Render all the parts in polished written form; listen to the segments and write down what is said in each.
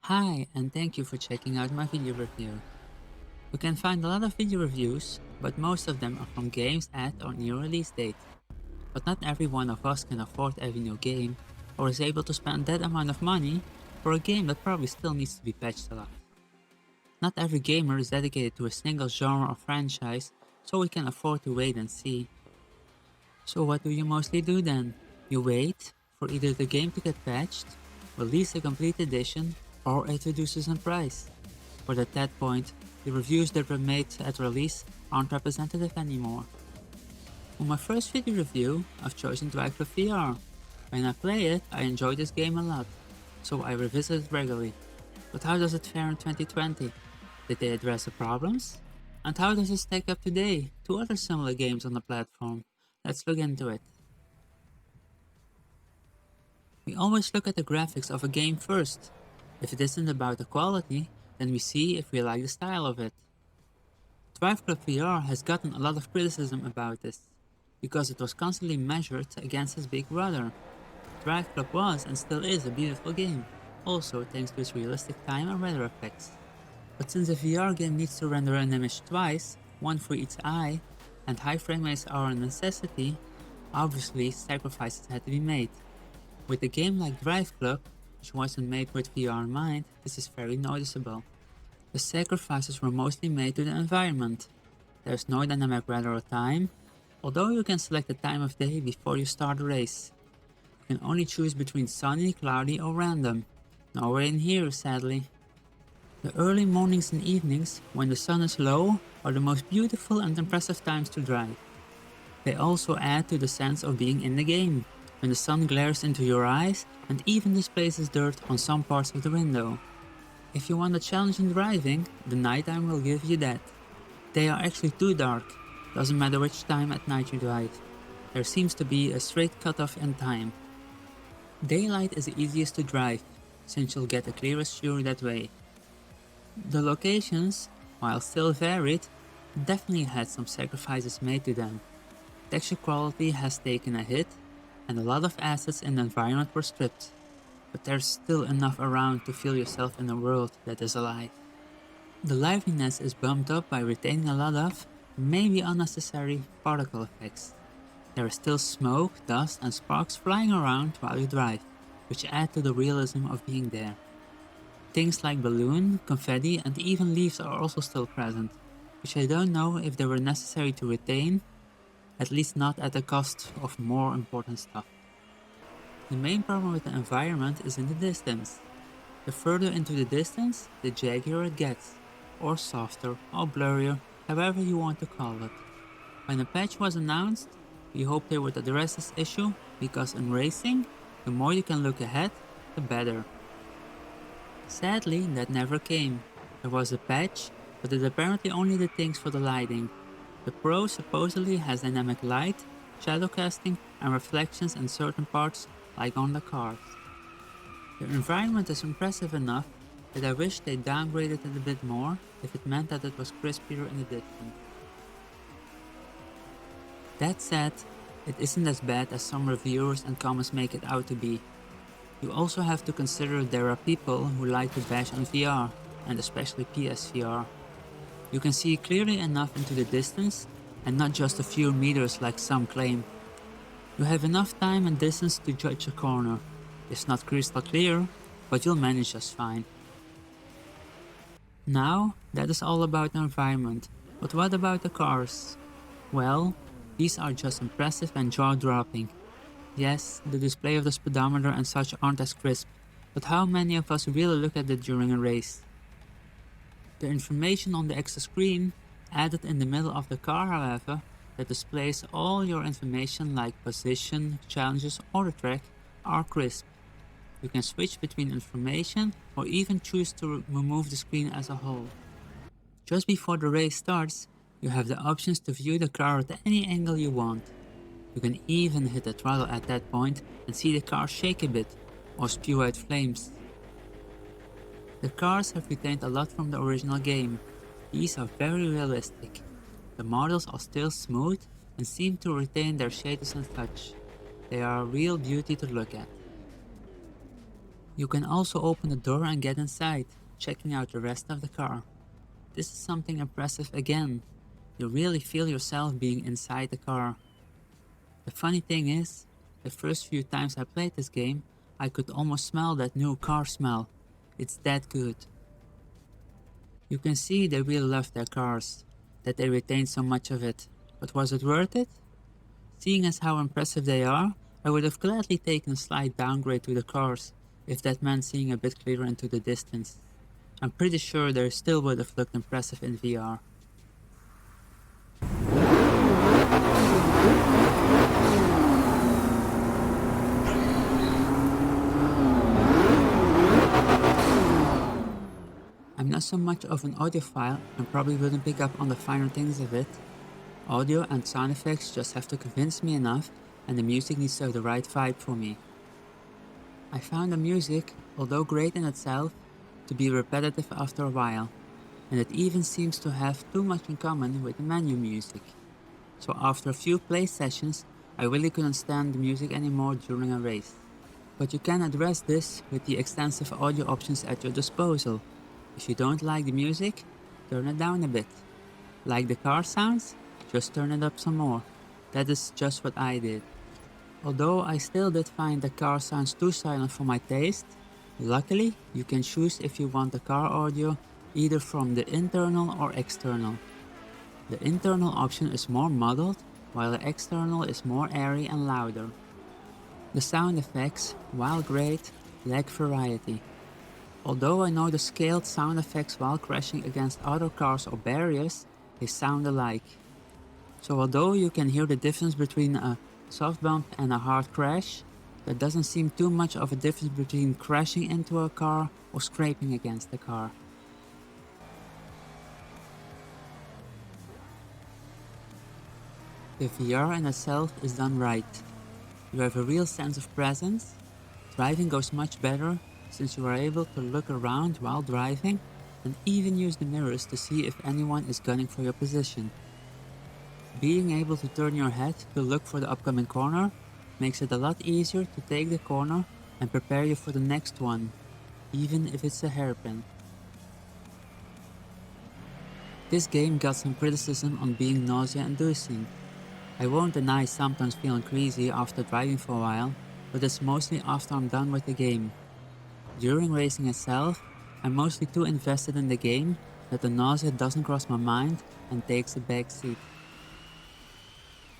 Hi, and thank you for checking out my video review. You can find a lot of video reviews, but most of them are from games at or near release date. But not every one of us can afford every new game, or is able to spend that amount of money for a game that probably still needs to be patched a lot. Not every gamer is dedicated to a single genre or franchise, so we can afford to wait and see. So what do you mostly do then? You wait for either the game to get patched, release a complete edition, or it reduces in price. But at that point, the reviews that were made at release aren't representative anymore. For my first video review, I've chosen DriveClubVR. When I play it, I enjoy this game a lot, so I revisit it regularly. But how does it fare in 2020? Did they address the problems? And how does it stack up today to other similar games on the platform? Let's look into it. We always look at the graphics of a game first. If it isn't about the quality, then we see if we like the style of it. DriveClub VR has gotten a lot of criticism about this, because it was constantly measured against his big brother. DriveClub was and still is a beautiful game, also thanks to its realistic time and weather effects. But since a VR game needs to render an image twice, one for each eye, and high frame rates are a necessity, obviously sacrifices had to be made. With a game like DriveClub, which wasn't made with VR in mind, this is very noticeable. The sacrifices were mostly made to the environment. There's no dynamic weather or time, although you can select the time of day before you start the race. You can only choose between sunny, cloudy or random. No rain here, sadly. The early mornings and evenings, when the sun is low, are the most beautiful and impressive times to drive. They also add to the sense of being in the game, when the sun glares into your eyes and even displaces dirt on some parts of the window. If you want a challenge in driving, the nighttime will give you that. They are actually too dark, doesn't matter which time at night you drive. There seems to be a straight cutoff in time. Daylight is the easiest to drive, since you'll get the clearest view that way. The locations, while still varied, definitely had some sacrifices made to them. Texture quality has taken a hit, and a lot of assets in the environment were stripped. But there's still enough around to feel yourself in a world that is alive. The liveliness is bumped up by retaining a lot of, maybe unnecessary, particle effects. There is still smoke, dust and sparks flying around while you drive, which add to the realism of being there. Things like balloon, confetti and even leaves are also still present, which I don't know if they were necessary to retain, at least not at the cost of more important stuff. The main problem with the environment is in the distance. The further into the distance, the jaggier it gets, or softer, or blurrier, however you want to call it. When the patch was announced, we hoped they would address this issue, because in racing, the more you can look ahead, the better. Sadly, that never came. There was a patch, but it apparently only did things for the lighting. The Pro supposedly has dynamic light, shadow casting, and reflections in certain parts, like on the cars. The environment is impressive enough that I wish they downgraded it a bit more if it meant that it was crispier in the distance. That said, it isn't as bad as some reviewers and comments make it out to be. You also have to consider there are people who like to bash on VR, and especially PSVR. You can see clearly enough into the distance, and not just a few meters like some claim. You have enough time and distance to judge a corner. It's not crystal clear, but you'll manage just fine. Now, that is all about the environment, but what about the cars? Well, these are just impressive and jaw-dropping. Yes, the display of the speedometer and such aren't as crisp, but how many of us really look at it during a race? The information on the extra screen, added in the middle of the car however, that displays all your information like position, challenges or the track, are crisp. You can switch between information or even choose to remove the screen as a whole. Just before the race starts, you have the options to view the car at any angle you want. You can even hit the throttle at that point and see the car shake a bit, or spew out flames. The cars have retained a lot from the original game. These are very realistic. The models are still smooth and seem to retain their shaders and such. They are a real beauty to look at. You can also open the door and get inside, checking out the rest of the car. This is something impressive again. You really feel yourself being inside the car. The funny thing is, the first few times I played this game, I could almost smell that new car smell. It's that good. You can see they really love their cars, that they retained so much of it. But was it worth it? Seeing as how impressive they are, I would have gladly taken a slight downgrade to the cars, if that meant seeing a bit clearer into the distance. I'm pretty sure they still would have looked impressive in VR. I'm not so much of an audiophile and probably wouldn't pick up on the finer things of it. Audio and sound effects just have to convince me enough, and the music needs to have the right vibe for me. I found the music, although great in itself, to be repetitive after a while, and it even seems to have too much in common with the menu music. So after a few play sessions, I really couldn't stand the music anymore during a race. But you can address this with the extensive audio options at your disposal. If you don't like the music, turn it down a bit. Like the car sounds? Just turn it up some more. That is just what I did. Although I still did find the car sounds too silent for my taste, luckily you can choose if you want the car audio either from the internal or external. The internal option is more muddled, while the external is more airy and louder. The sound effects, while great, lack variety. Although I know the scaled sound effects while crashing against other cars or barriers, they sound alike. So although you can hear the difference between a soft bump and a hard crash, there doesn't seem too much of a difference between crashing into a car or scraping against a car. The VR in itself is done right. You have a real sense of presence. Driving goes much better since you are able to look around while driving and even use the mirrors to see if anyone is gunning for your position. Being able to turn your head to look for the upcoming corner makes it a lot easier to take the corner and prepare you for the next one, even if it's a hairpin. This game got some criticism on being nausea-inducing. I won't deny sometimes feeling queasy after driving for a while, but it's mostly after I'm done with the game. During racing itself, I'm mostly too invested in the game that the nausea doesn't cross my mind and takes a back seat.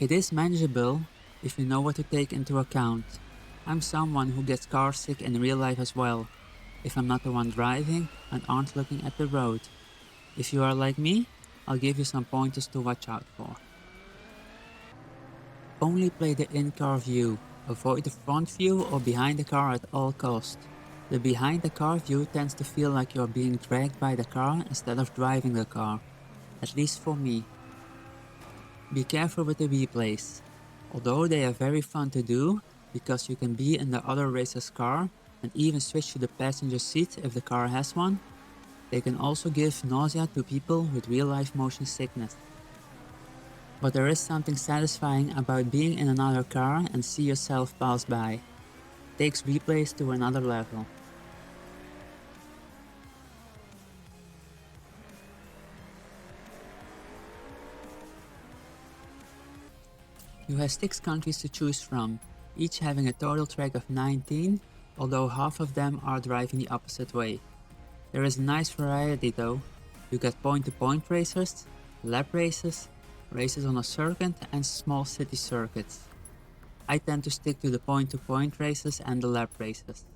It is manageable if you know what to take into account. I'm someone who gets car sick in real life as well, if I'm not the one driving and aren't looking at the road. If you are like me, I'll give you some pointers to watch out for. Only play the in-car view. Avoid the front view or behind the car at all costs. The behind the car view tends to feel like you're being dragged by the car instead of driving the car, at least for me. Be careful with the replays. Although they are very fun to do, because you can be in the other racer's car and even switch to the passenger seat if the car has one, they can also give nausea to people with real-life motion sickness. But there is something satisfying about being in another car and see yourself pass by. Takes replays to another level. You have 6 countries to choose from, each having a total track of 19, although half of them are driving the opposite way. There is a nice variety though. You get point-to-point races, lap races, races on a circuit and small city circuits. I tend to stick to the point-to-point races and the lap races.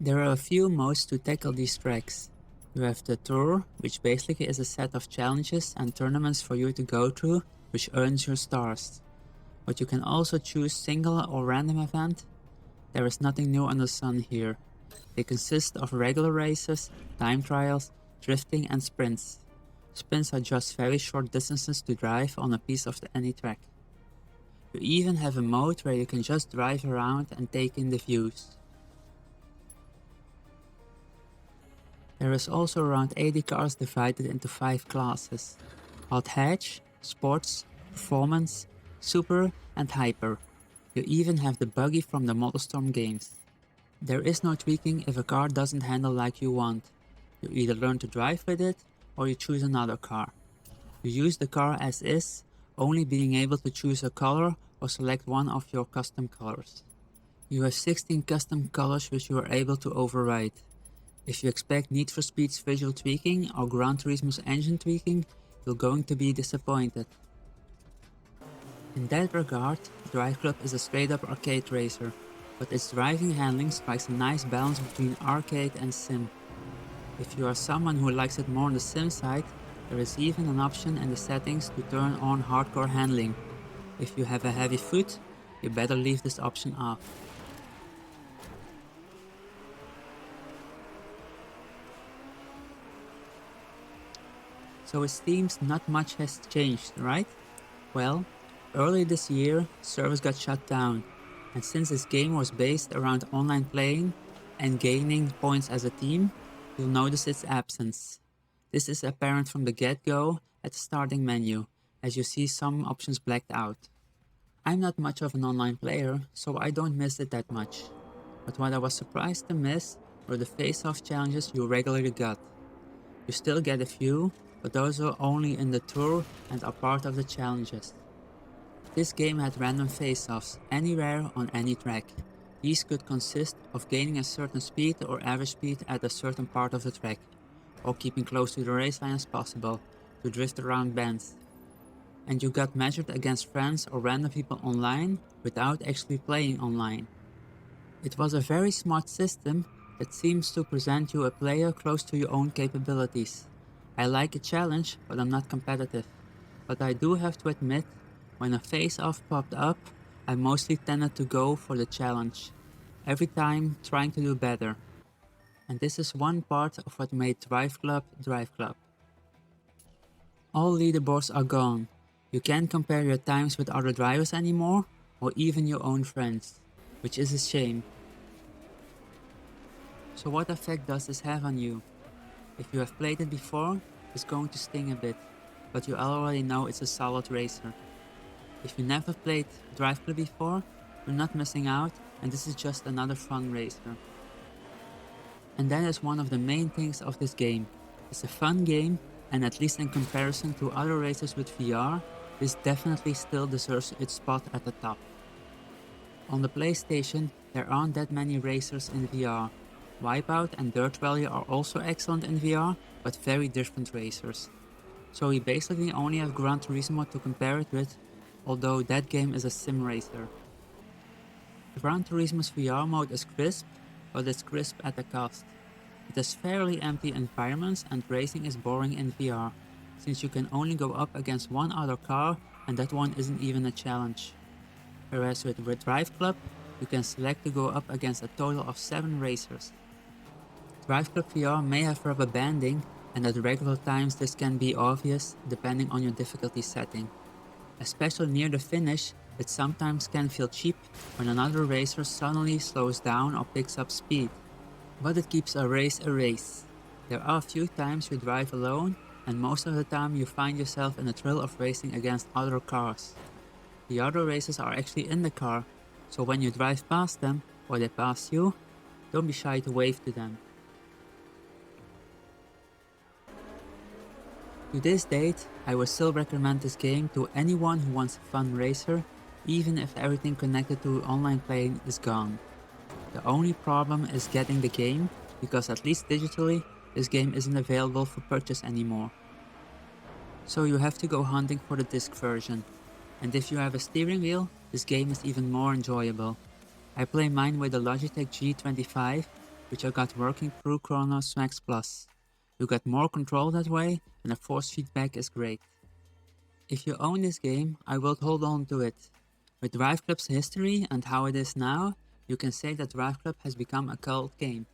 There are a few modes to tackle these tracks. You have the Tour, which basically is a set of challenges and tournaments for you to go through, which earns your stars. But you can also choose single or random event. There is nothing new under the sun here. They consist of regular races, time trials, drifting and sprints. Sprints are just very short distances to drive on a piece of any track. You even have a mode where you can just drive around and take in the views. There is also around 80 cars divided into 5 classes: Hot Hatch, Sports, Performance, Super and Hyper. You even have the buggy from the ModelStorm games. There is no tweaking if a car doesn't handle like you want. You either learn to drive with it, or you choose another car. You use the car as is, only being able to choose a color or select one of your custom colors. You have 16 custom colors which you are able to override. If you expect Need for Speed's visual tweaking or Gran Turismo's engine tweaking, you're going to be disappointed. In that regard, Driveclub is a straight up arcade racer, but its driving handling strikes a nice balance between arcade and sim. If you are someone who likes it more on the sim side, there is even an option in the settings to turn on hardcore handling. If you have a heavy foot, you better leave this option off. So it seems not much has changed, right? Well, early this year, servers got shut down, and since this game was based around online playing and gaining points as a team, you'll notice its absence. This is apparent from the get-go at the starting menu, as you see some options blacked out. I'm not much of an online player, so I don't miss it that much. But what I was surprised to miss were the face-off challenges you regularly got. You still get a few, but those are only in the tour and are part of the challenges. This game had random face-offs, anywhere on any track. These could consist of gaining a certain speed or average speed at a certain part of the track, or keeping close to the raceline as possible, to drift around bends. And you got measured against friends or random people online without actually playing online. It was a very smart system that seems to present you a player close to your own capabilities. I like a challenge, but I'm not competitive. But I do have to admit, when a face-off popped up, I mostly tended to go for the challenge, every time trying to do better. And this is one part of what made Driveclub Driveclub. All leaderboards are gone. You can't compare your times with other drivers anymore, or even your own friends, which is a shame. So what effect does this have on you? If you have played it before, it's going to sting a bit, but you already know it's a solid racer. If you never played Driveclub before, you're not missing out, and this is just another fun racer. And that is one of the main things of this game. It's a fun game, and at least in comparison to other racers with VR, this definitely still deserves its spot at the top. On the PlayStation, there aren't that many racers in VR. Wipeout and Dirt Rally are also excellent in VR, but very different racers. So we basically only have Gran Turismo to compare it with, although that game is a sim racer. Gran Turismo's VR mode is crisp, but it's crisp at a cost. It has fairly empty environments and racing is boring in VR, since you can only go up against one other car and that one isn't even a challenge. Whereas with Driveclub, you can select to go up against a total of 7 racers. Driveclub VR may have rubber banding, and at regular times this can be obvious depending on your difficulty setting. Especially near the finish, it sometimes can feel cheap when another racer suddenly slows down or picks up speed. But it keeps a race a race. There are a few times you drive alone, and most of the time you find yourself in the thrill of racing against other cars. The other racers are actually in the car, so when you drive past them, or they pass you, don't be shy to wave to them. To this date, I would still recommend this game to anyone who wants a fun racer, even if everything connected to online playing is gone. The only problem is getting the game, because at least digitally, this game isn't available for purchase anymore. So you have to go hunting for the disc version. And if you have a steering wheel, this game is even more enjoyable. I play mine with the Logitech G25, which I got working through Chronos Max Plus. You get more control that way, and the force feedback is great. If you own this game, I will hold on to it. With Driveclub's history and how it is now, you can say that Driveclub has become a cult game.